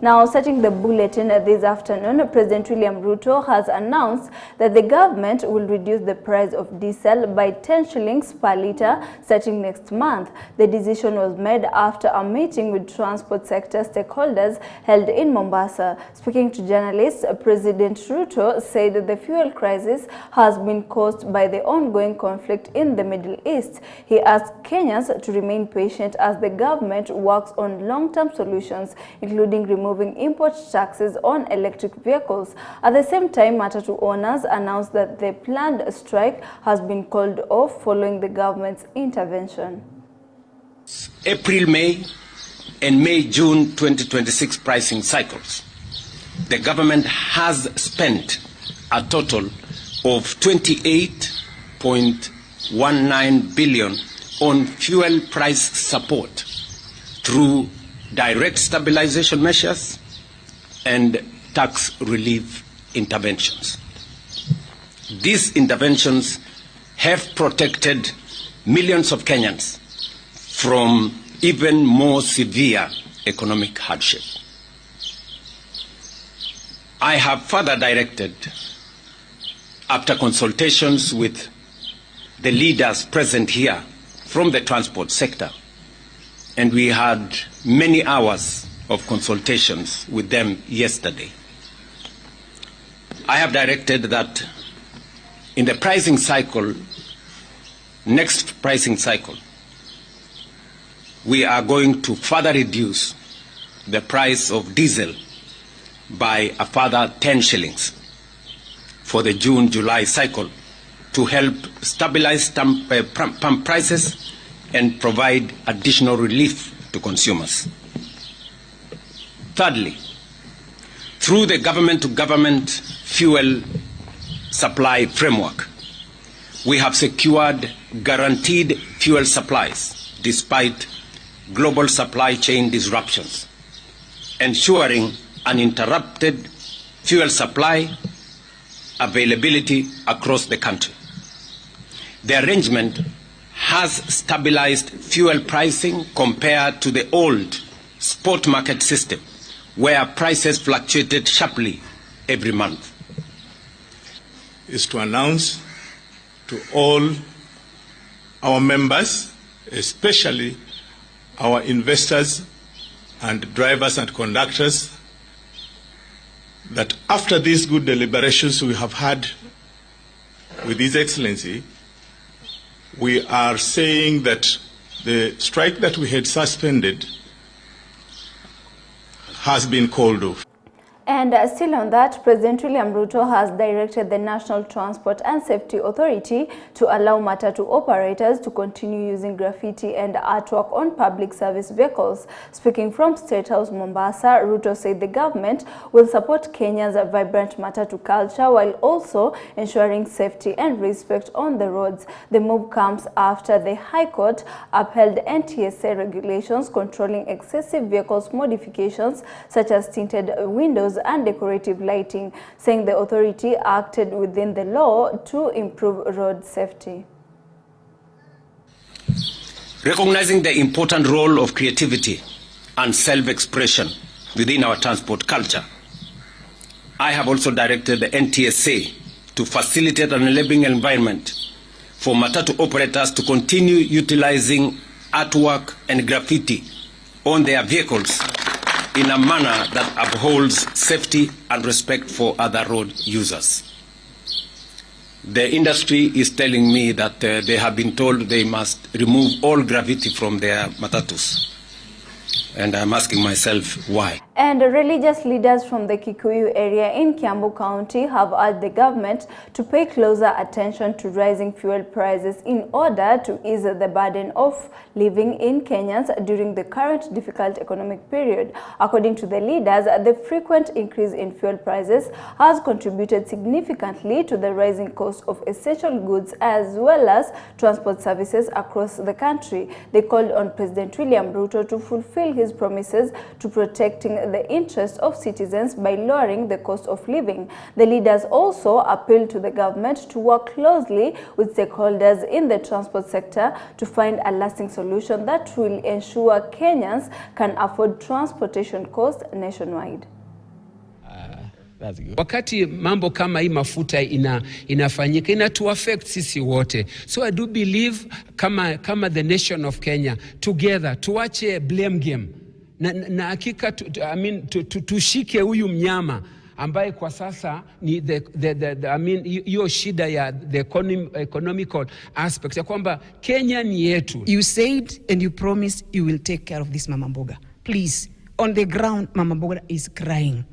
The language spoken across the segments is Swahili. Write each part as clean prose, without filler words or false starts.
Now, starting the bulletin this afternoon, President William Ruto has announced that the government will reduce the price of diesel by 10 shillings per litre starting next month. The decision was made after a meeting with transport sector stakeholders held in Mombasa. Speaking to journalists, President Ruto said that the fuel crisis has been caused by the ongoing conflict in the Middle East. He asked Kenyans to remain patient as the government works on long-term solutions, including removing import taxes on electric vehicles. At the same time, Matatu owners announced that the planned strike has been called off following the government's intervention. April, May, and May-June 2026 pricing cycles. The government has spent a total of 28.19 billion on fuel price support through direct stabilization measures and tax relief interventions. These interventions have protected millions of Kenyans from even more severe economic hardship. I have further directed, after consultations with the leaders present here from the transport sector, and we had many hours of consultations with them yesterday. I have directed that in the pricing cycle, next pricing cycle, we are going to further reduce the price of diesel by a further 10 shillings for the June-July cycle to help stabilize pump prices and provide additional relief to consumers. Thirdly, through the government-to-government fuel supply framework, we have secured guaranteed fuel supplies despite global supply chain disruptions, ensuring uninterrupted fuel supply availability across the country. The arrangement has stabilized fuel pricing compared to the old spot market system, where prices fluctuated sharply every month. Is to announce to all our members, especially our investors and drivers and conductors, that after these good deliberations we have had with His Excellency, we are saying that the strike that we had suspended has been called off. And still on that, President William Ruto has directed the National Transport and Safety Authority to allow Matatu operators to continue using graffiti and artwork on public service vehicles. Speaking from State House, Mombasa, Ruto said the government will support Kenya's vibrant Matatu culture while also ensuring safety and respect on the roads. The move comes after the High Court upheld NTSA regulations controlling excessive vehicles modifications such as tinted windows and decorative lighting, saying the authority acted within the law to improve road safety. Recognizing the important role of creativity and self-expression within our transport culture, I have also directed the NTSA to facilitate an enabling environment for Matatu operators to continue utilizing artwork and graffiti on their vehicles in a manner that upholds safety and respect for other road users. The industry is telling me that they have been told they must remove all graffiti from their matatus. And I'm asking myself why. And religious leaders from the Kikuyu area in Kiambu County have urged the government to pay closer attention to rising fuel prices in order to ease the burden of living in Kenyans during the current difficult economic period. According to the leaders, the frequent increase in fuel prices has contributed significantly to the rising cost of essential goods as well as transport services across the country. They called on President William Ruto to fulfill his promises to protecting the interests of citizens by lowering the cost of living. The leaders also appealed to the government to work closely with stakeholders in the transport sector to find a lasting solution that will ensure Kenyans can afford transportation costs nationwide. Wakati mambo kama hii mafuta inafanyika inatu affect sisi wote. So I do believe kama the nation of Kenya together tuache blame game. Na hakika tushike huyu mnyama ambaye kwa sasa ni hiyo shida ya the economical aspect ya kwamba Kenya ni yetu. You said and you promised you will take care of this Mama Mboga. Please, on the ground Mama Mboga is crying.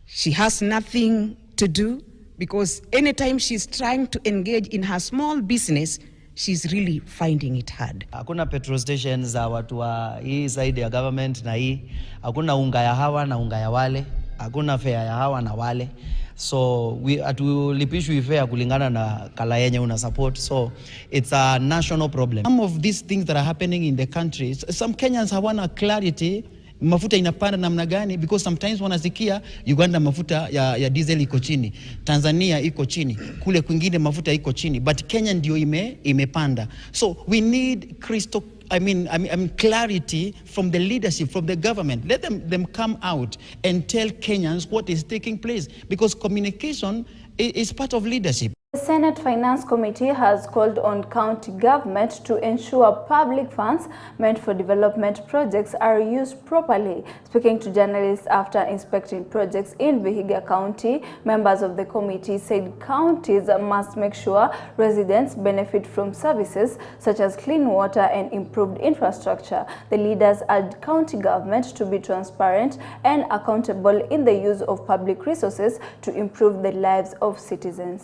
She has nothing to do because anytime she's trying to engage in her small business, she's really finding it hard. Hakuna petrol stations za watu wa hii side ya government na hii. Hakuna unga ya hawa na unga ya wale. Hakuna fare ya hawa na wale. So atulipishwi fare kulingana na kala yenye una support. So it's a national problem. Some of these things that are happening in the country, some Kenyans hawana clarity mafuta inapanda namna gani, because sometimes wanasikia Uganda mafuta ya diesel iko chini, Tanzania iko chini, kule kwingine mafuta iko chini, but Kenya ndio imepanda. So we need clarity from the leadership, from the government. Let them come out and tell Kenyans what is taking place, because communication is part of leadership. The Senate Finance Committee has called on county government to ensure public funds meant for development projects are used properly. Speaking to journalists after inspecting projects in Vihiga County, members of the committee said counties must make sure residents benefit from services such as clean water and improved infrastructure. The leaders urged county government to be transparent and accountable in the use of public resources to improve the lives of citizens.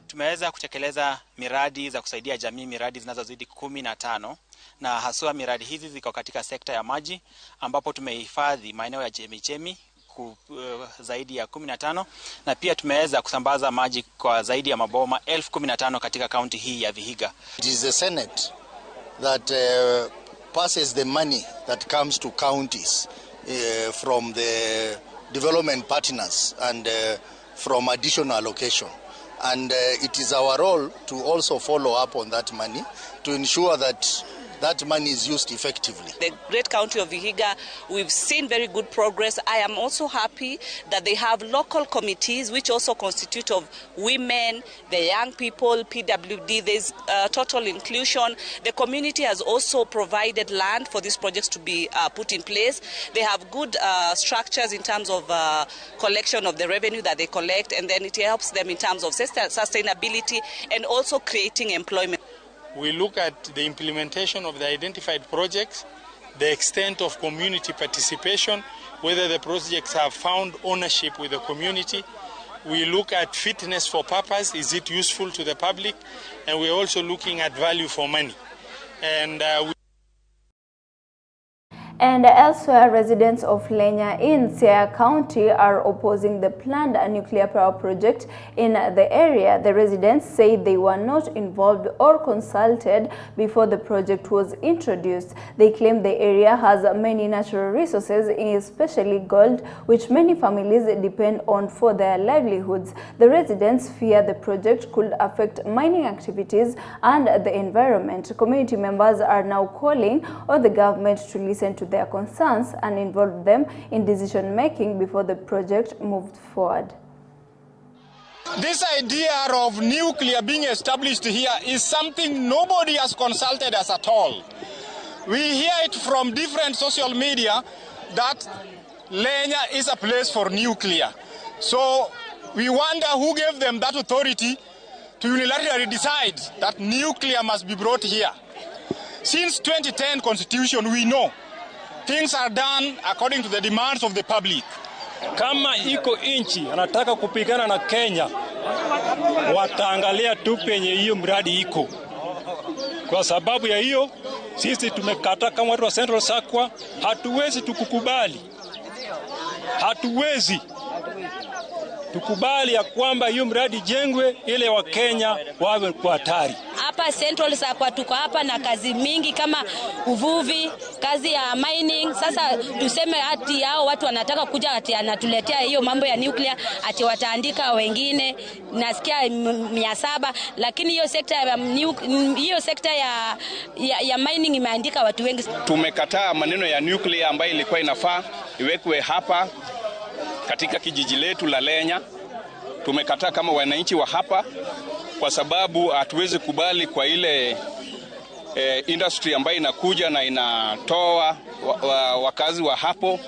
Tumeweza kutekeleza miradi za kusaidia jamii, miradi zinazozidi 15, na haswa miradi hizi ziko katika sekta ya maji ambapo tumehifadhi maeneo ya chemichemi zaidi ya 15, na pia tumeweza kusambaza maji kwa zaidi ya maboma 15,000 katika kaunti hii ya Vihiga. It is the Senate that passes the money that comes to counties from the development partners and from additional allocation. And it is our role to also follow up on that money to ensure that that money is used effectively. The great county of Vihiga, we've seen very good progress. I am also happy that they have local committees which also constitute of women, the young people, PWD. There's total inclusion. The community has also provided land for these projects to be put in place. They have good structures in terms of collection of the revenue that they collect, and then it helps them in terms of sustainability and also creating employment. We look at the implementation of the identified projects, the extent of community participation, whether the projects have found ownership with the community. We look at fitness for purpose, is it useful to the public? And we're also looking at value for money. And elsewhere, residents of Lenya in Siaya County are opposing the planned nuclear power project in the area. The residents say they were not involved or consulted before the project was introduced. They claim the area has many natural resources, especially gold, which many families depend on for their livelihoods. The residents fear the project could affect mining activities and the environment. Community members are now calling on the government to listen to their concerns and involve them in decision making before the project moved forward. This idea of nuclear being established here is something nobody has consulted us at all. We hear it from different social media that Lenya is a place for nuclear. So we wonder who gave them that authority to unilaterally decide that nuclear must be brought here. Since 2010 Constitution, we know things are done according to the demands of the public. Kama iko inchi anataka kupigana na Kenya, wataangalia tu penye hiyo mradi iko. Kwa sababu ya hiyo, sisi tumekata kama watu wa Central Sakwa, hatuwezi tukukubali. Hatuwezi tukubali ya kwamba hiyo mradi jengwe ile wa Kenya wawe kwa hatari. Hapa hapa Central Sakwa tuko hapa na kazi mingi kama uvuvi, kazi ya mining. Sasa tuseme ati hao watu wanataka kuja ati anatuletea hiyo mambo ya nuclear ati wataandika wengine nasikia 700, lakini hiyo sekta ya mining imeandika watu wengi. Tumekataa maneno ya nuclear ambayo ilikuwa inafaa iwekwe hapa katika kijiji letu la Lenya. Tumekataa kama wananchi wa hapa kwa sababu hatuwezi kubali kwa ile industry ambayo inakuja na inatoa wakazi wa hapo,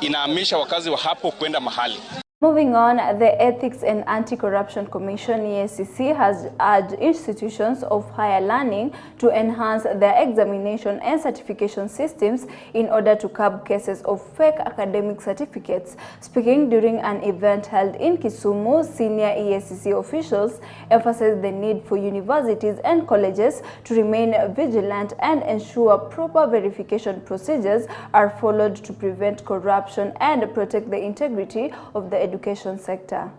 inahamisha wakazi wa hapo kwenda mahali. Moving on, the Ethics and Anti-Corruption Commission (EACC) has urged institutions of higher learning to enhance their examination and certification systems in order to curb cases of fake academic certificates. Speaking during an event held in Kisumu, senior EACC officials emphasized the need for universities and colleges to remain vigilant and ensure proper verification procedures are followed to prevent corruption and protect the integrity of the education sector.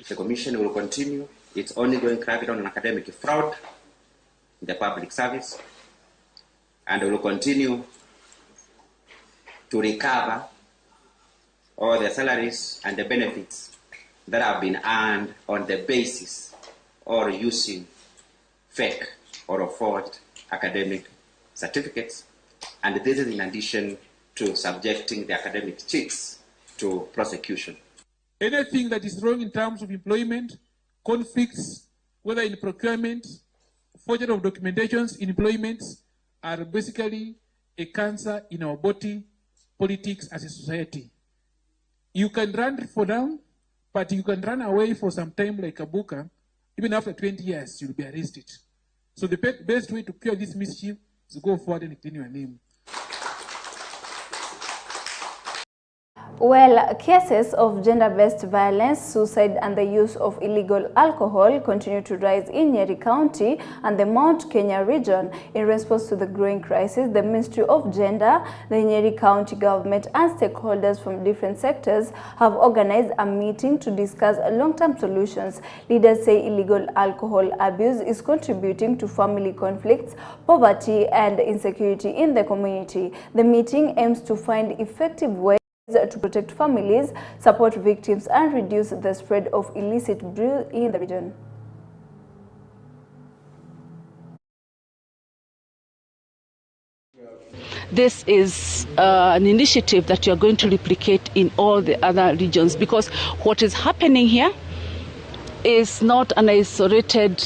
The Commission will continue its ongoing crackdown on academic fraud in the public service, and will continue to recover all the salaries and the benefits that have been earned on the basis or using fake or forged academic certificates, and this is in addition to subjecting the academic cheats to prosecution. Anything that is wrong in terms of employment, conflicts, whether in procurement, forgery of documentations in employments, are basically a cancer in our body, politics as a society. You can run for now, but you can run away for some time like a booker. Even after 20 years, you'll be arrested. So the best way to cure this mischief is to go forward and clean your name. Well, cases of gender-based violence, suicide and the use of illegal alcohol continue to rise in Nyeri County and the Mount Kenya region. In response to the growing crisis, the Ministry of Gender, the Nyeri County government and stakeholders from different sectors have organized a meeting to discuss long-term solutions. Leaders say illegal alcohol abuse is contributing to family conflicts, poverty and insecurity in the community. The meeting aims to find effective ways to protect families, support victims and reduce the spread of illicit brew in the region. This is an initiative that you are going to replicate in all the other regions, because what is happening here is not an isolated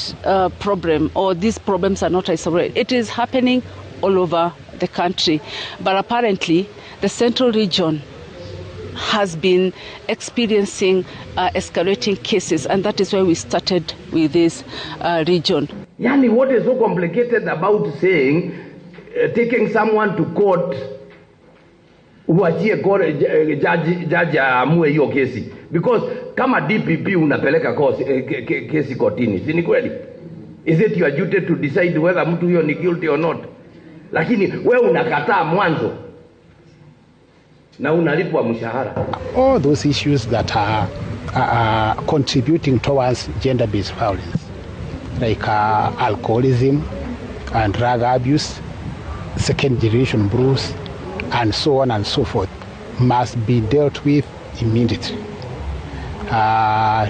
problem, or these problems are not isolated. It is happening all over the country, but apparently the central region has been experiencing escalating cases, and that is why we started with this region. Yani, what is so complicated about saying taking someone to court, uachie judge amue hiyo kesi? Because kama DPP unapeleka kesi kotini, si ni kweli? Is it your duty to decide whether mtu huyo ni guilty or not? Lakini wewe unakataa mwanzo na unalipwa mshahara. All those issues that are contributing towards gender-based violence, like alcoholism and drug abuse, second-generation brews, and so on and so forth, must be dealt with immediately.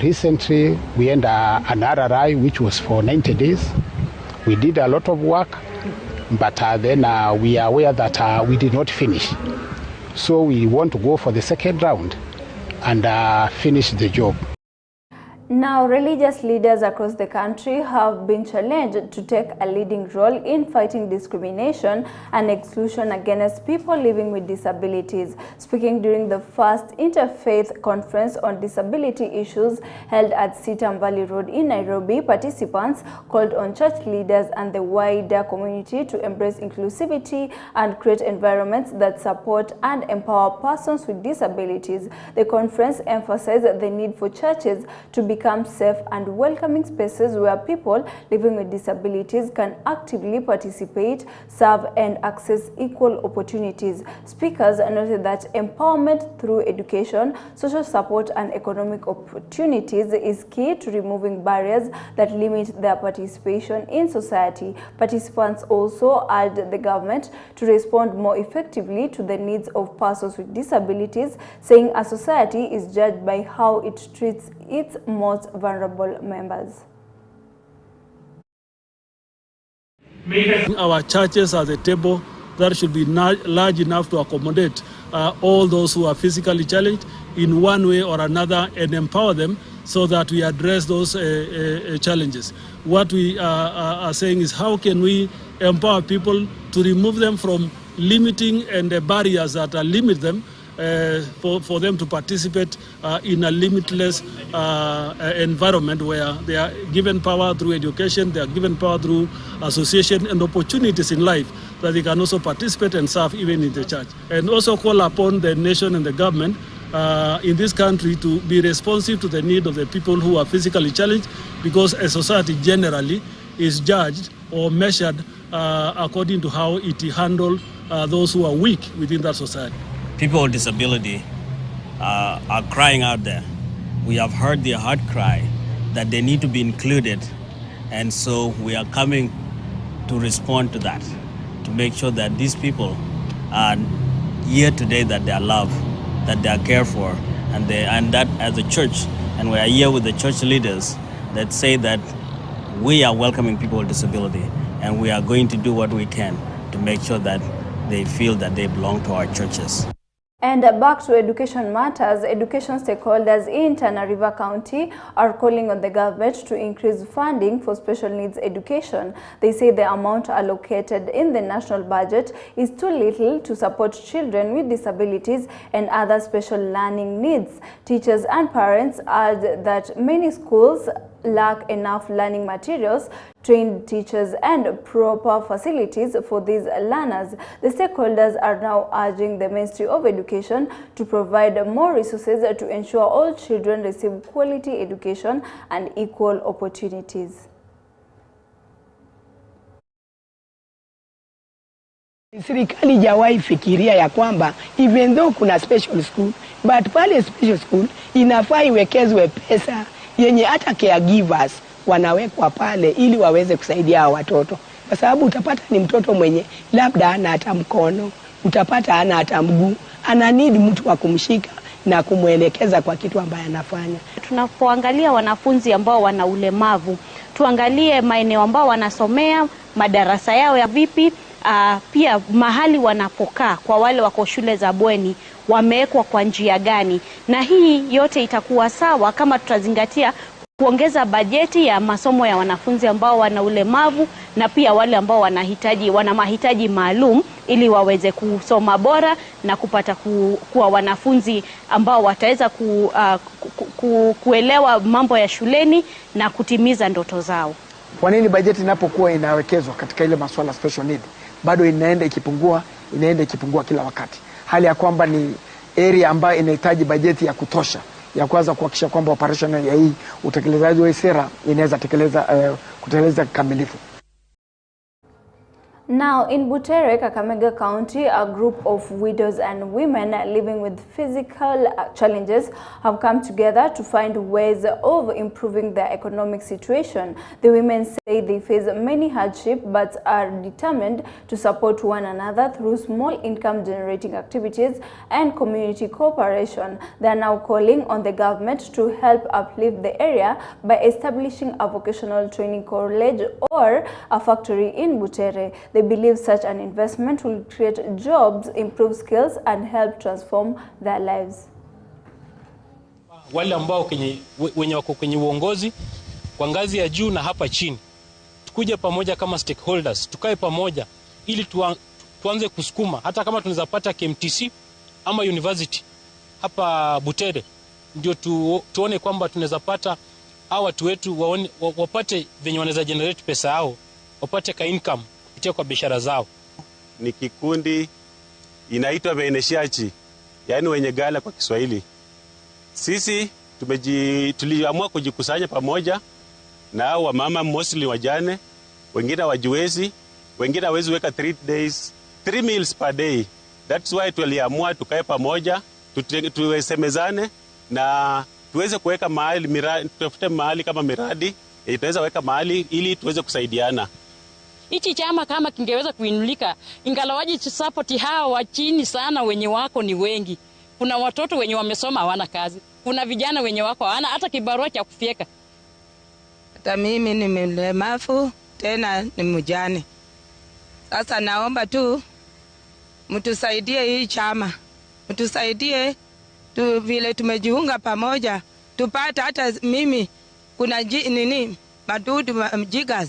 Recently, we had an RRI which was for 90 days. We did a lot of work, but then we are aware that we did not finish. So we want to go for the second round and finish the job. Now, religious leaders across the country have been challenged to take a leading role in fighting discrimination and exclusion against people living with disabilities. Speaking during the first Interfaith Conference on Disability Issues held at Sitam Valley Road in Nairobi, participants called on church leaders and the wider community to embrace inclusivity and create environments that support and empower persons with disabilities. The conference emphasized the need for churches to be become safe and welcoming spaces where people living with disabilities can actively participate, serve, and access equal opportunities. Speakers noted that empowerment through education, social support, and economic opportunities is key to removing barriers that limit their participation in society. Participants also urged the government to respond more effectively to the needs of persons with disabilities, saying a society is judged by how it treats its most vulnerable members. Our churches are the table that should be large enough to accommodate all those who are physically challenged in one way or another and empower them so that we address those challenges. What we are saying is, how can we empower people to remove them from limiting and the barriers that limit them for them to participate in a limitless environment where they are given power through education, they are given power through association and opportunities in life that they can also participate and serve even in the church. And also call upon the nation and the government in this country to be responsive to the need of the people who are physically challenged, because a society generally is judged or measured according to how it handles those who are weak within that society. People with disability are crying out there. We have heard their heart cry that they need to be included, and so we are coming to respond to that, to make sure that these people are here today, that they are loved, that they are cared for, and that as a church, and we are here with the church leaders that say that we are welcoming people with disability, and we are going to do what we can to make sure that they feel that they belong to our churches. And back to education matters, education stakeholders in Tana River County are calling on the government to increase funding for special needs education. They say the amount allocated in the national budget is too little to support children with disabilities and other special learning needs. Teachers and parents urge that many schools lack enough learning materials, trained teachers, and proper facilities for these learners. The stakeholders are now urging the Ministry of Education to provide more resources to ensure all children receive quality education and equal opportunities. Serikali jawahi fikiria ya kwamba even though kuna special school, but pale special school inafaa iwekezwe pesa yenye hata caregivers wanawekwa pale ili waweze kusaidia hao watoto, kwa sababu utapata ni mtoto mwenye labda hana hata mkono, utapata hana hata mguu, ana need mtu wa kumshika na kumwelekeza kwa kitu ambaye anafanya. Tunapoangalia wanafunzi ambao wana ulemavu, tuangalie maeneo ambao wanasomea, madarasa yao ya vipi, pia mahali wanapokaa kwa wale wako shule za bweni wamewekwa kwa njia gani, na hii yote itakuwa sawa kama tutazingatia kuongeza bajeti ya masomo ya wanafunzi ambao wana ulemavu na pia wale ambao wana mahitaji maalum, ili waweze kusoma bora na kupata kuwa wanafunzi ambao wataweza kuelewa mambo ya shuleni na kutimiza ndoto zao. Kwa nini bajeti inapokuwa inawekezwa katika ile masuala special need bado inaenda ikipungua kila wakati, hali ya kwamba ni area ambayo inahitaji bajeti ya kutosha ya kuanza kuhakikisha kwamba operation ya hii utekelezaji wa sera inaweza kutekeleza kikamilifu. Now, in Butere, Kakamega County, a group of widows and women living with physical challenges have come together to find ways of improving their economic situation. The women say they face many hardships but are determined to support one another through small income generating activities and community cooperation. They are now calling on the government to help uplift the area by establishing a vocational training college or a factory in Butere. They believe such an investment will create jobs, improve skills, and help transform their lives. Wale ambao wenye wako kwenye uongozi kwa ngazi ya juu na hapa chini, tukuje pamoja kama stakeholders, tukae pamoja ili tuanze kusukuma, hata kama tunaweza pata KMTC ama university hapa Butere, ndio tuone kwamba tunaweza pata hao watu wetu wapate venye wanaweza generate pesa yao, wapate ka income kupitia kwa biashara zao. Ni kikundi inaitwa Beneshachi, yani wenye gala kwa Kiswahili. Sisi tuliamua kujikusanya pamoja na wamama mostly wajane, wengine wajiwezi, wengine hawezi weka 3 meals per day. That's why tuliamua tukae pamoja, tuwesemezane na tuweze kuweka mahali miradi, tutafute mahali kama miradi, tunaweza weka mahali ili tuweze kusaidiana. Hichi chama kama kingeweza kuinulika, ingalawaji support hao wa chini sana wenye wako ni wengi. Kuna watoto wenye wamesoma hawana kazi. Kuna vijana wenye wako hawana hata kibarua cha kufyeka. Hata mimi ni mlemavu tena ni mjane. Sasa naomba tu mtusaidie hii chama. Mtusaidie vile tumejiunga pamoja. Tupata hata mimi kuna madudu jigas.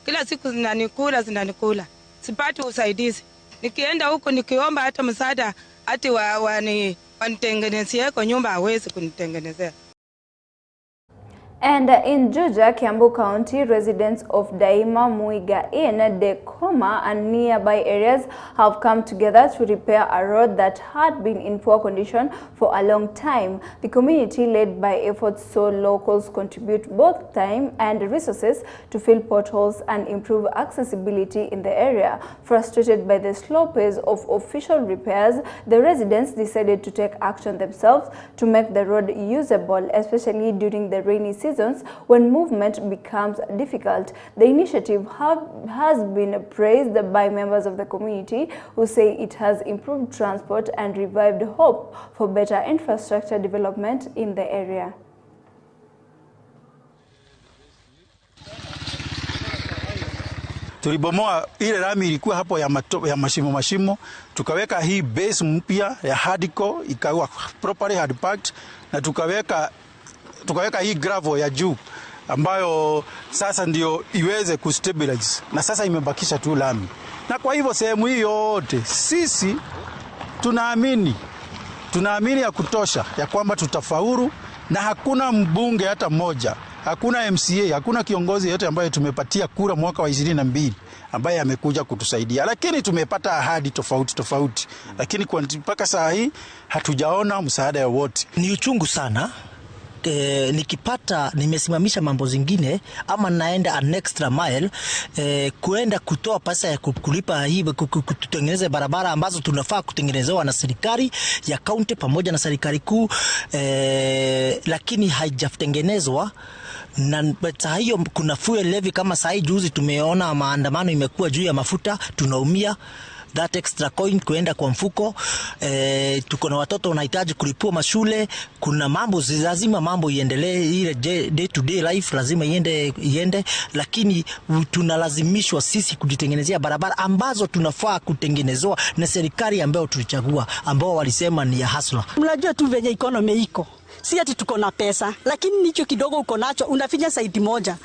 Kila siku zinanikula. Sipati usaidizi. Nikienda huko nikiomba hata msaada ati wanitengenezee kwa nyumba hawezi kunitengenezea. And in Juja, Kiambu County, residents of Daima, Muiga Inn, Dekoma and nearby areas have come together to repair a road that had been in poor condition for a long time. The community, led by efforts so locals contribute both time and resources to fill potholes and improve accessibility in the area. Frustrated by the slow pace of official repairs, the residents decided to take action themselves to make the road usable, especially during the rainy season when movement becomes difficult. The initiative has been praised by members of the community who say it has improved transport and revived hope for better infrastructure development in the area. Tulibomoa ile rami ilikuwa hapo ya mashimo, tukaweka hii base mpya ya hardcore ikawa properly hard packed, na tukaweka hii gravel ya juu ambayo sasa ndio iweze kustabilize, na sasa imebakisha tu lami. Na kwa hivyo sehemu hii yote sisi tunaamini ya kutosha ya kwamba tutafaulu, na hakuna mbunge hata mmoja, hakuna MCA, hakuna kiongozi yote ambaye tumepatia kura mwaka wa 22 ambaye amekuja kutusaidia, lakini tumepata ahadi tofauti, lakini kwa mpaka saa hii hatujaona msaada wote. Ni uchungu sana. Nimesimamisha mambo zingine ama naenda an extra mile kuenda kutoa pesa ya kulipa hii kutengeneza barabara ambazo tunafaa kutengenezewa na serikali ya kaunti pamoja na serikali kuu, lakini haijatengenezwa. Na saa hiyo kuna fuel levy, kama saa hii juzi tumeona maandamano imekuwa juu ya mafuta, tunaumia. That extra coin kuenda kwa mfuko. Tuko na watoto wanahitaji kulipua mashule. Kuna mambo lazima mambo iendelee, ile day to day life lazima iende, lakini tunalazimishwa sisi kujitengenezea barabara ambazo tunafaa kutengenezwa na serikali ambayo tulichagua, ambao walisema ni ya hasla. Mnajua tu venye economy iko. Si ati tuko na pesa, lakini nicho kidogo uko nacho unafinya side moja.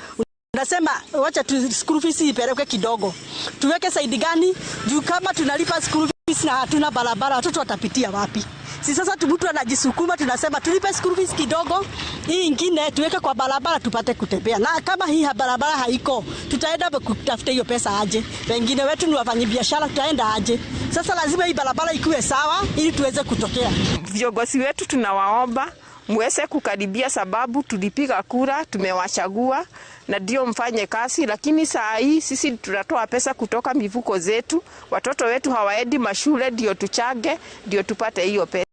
Nasema wacha tu school fees ipeleke kidogo. Tuweke side gani? Juu kama tunalipa school fees na hatuna barabara, watoto watapitia wapi? Si sasa mtu anajisukuma, tunasema tulipe school fees kidogo, hii nyingine tuweke kwa barabara tupate kutembea. Na kama hii barabara haiko, tutaenda kutafuta hiyo pesa aje? Wengine wetu ni wafanyabiashara, tutaenda aje? Sasa lazima hii barabara ikuwe sawa ili tuweze kutokea. Viongozi wetu tunawaomba muweze kukaribia, sababu tulipiga kura, tumewachagua na ndio mfanye kazi, lakini saa hii sisi tunatoa pesa kutoka mifuko zetu. Watoto wetu hawaendi mashule, ndio tuchage, ndio tupate hiyo pesa.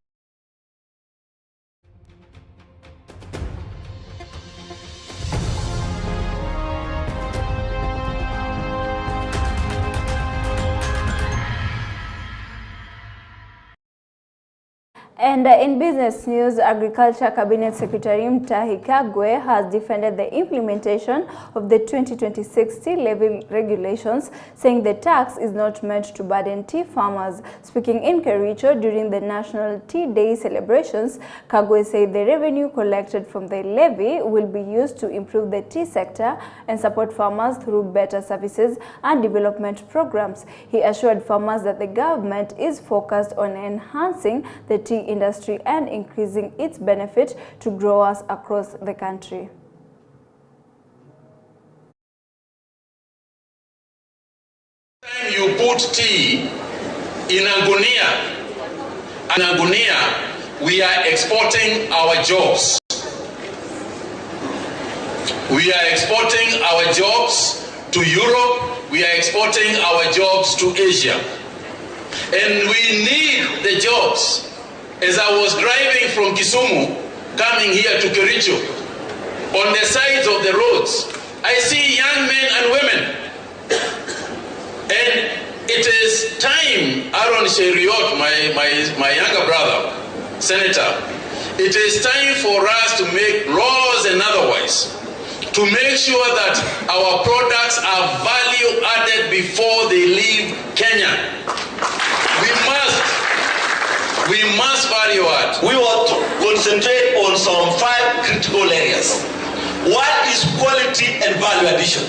And in business news, Agriculture Cabinet Secretary Mutahi Kagwe has defended the implementation of the 2026 tea levy regulations, saying the tax is not meant to burden tea farmers. Speaking in Kericho during the National Tea Day celebrations, Kagwe said the revenue collected from the levy will be used to improve the tea sector and support farmers through better services and development programs. He assured farmers that the government is focused on enhancing the tea industry and increasing its benefit to growers across the country. You put tea in a gunia, we are exporting our jobs. We are exporting our jobs to Europe. We are exporting our jobs to Asia. And we need the jobs. As I was driving from Kisumu, coming here to Kericho, on the sides of the roads, I see young men and women. And it is time, Aaron Sheriot, my younger brother, Senator, it is time for us to make laws and otherwise to make sure that our products are value added before they leave Kenya. We must value add. We want to concentrate on some 5 critical areas. One is quality and value addition,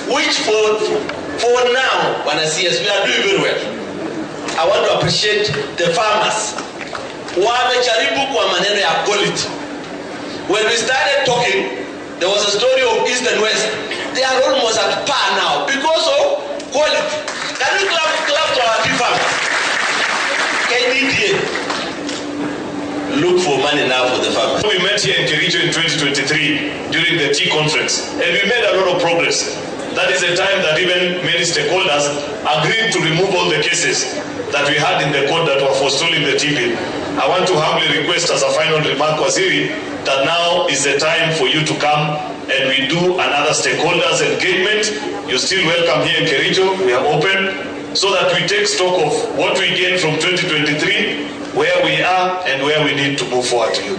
which for now, when I see us, we are doing very well. I want to appreciate the farmers. Wamejaribu kwa maneno ya quality. When we started talking, there was a story of East and West. They are almost at par now because of quality. Can you clap to our big farmers? KDDA, look for money now for the farmers. We met here in Kericho in 2023 during the tea conference, and we made a lot of progress. That is the time that even many stakeholders agreed to remove all the cases that we had in the court that were forestalling the tea bill. I want to humbly request as a final remark, Waziri, that now is the time for you to come and we do another stakeholders engagement. You're still welcome here in Kericho. We are open so that we take stock of what we gained from 2023, where we are and where we need to move forward to you.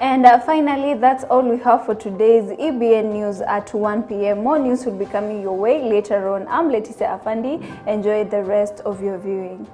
And finally, that's all we have for today's EBN News at 1 p.m. More news will be coming your way later on. I'm Leticia Afandi. Enjoy the rest of your viewing.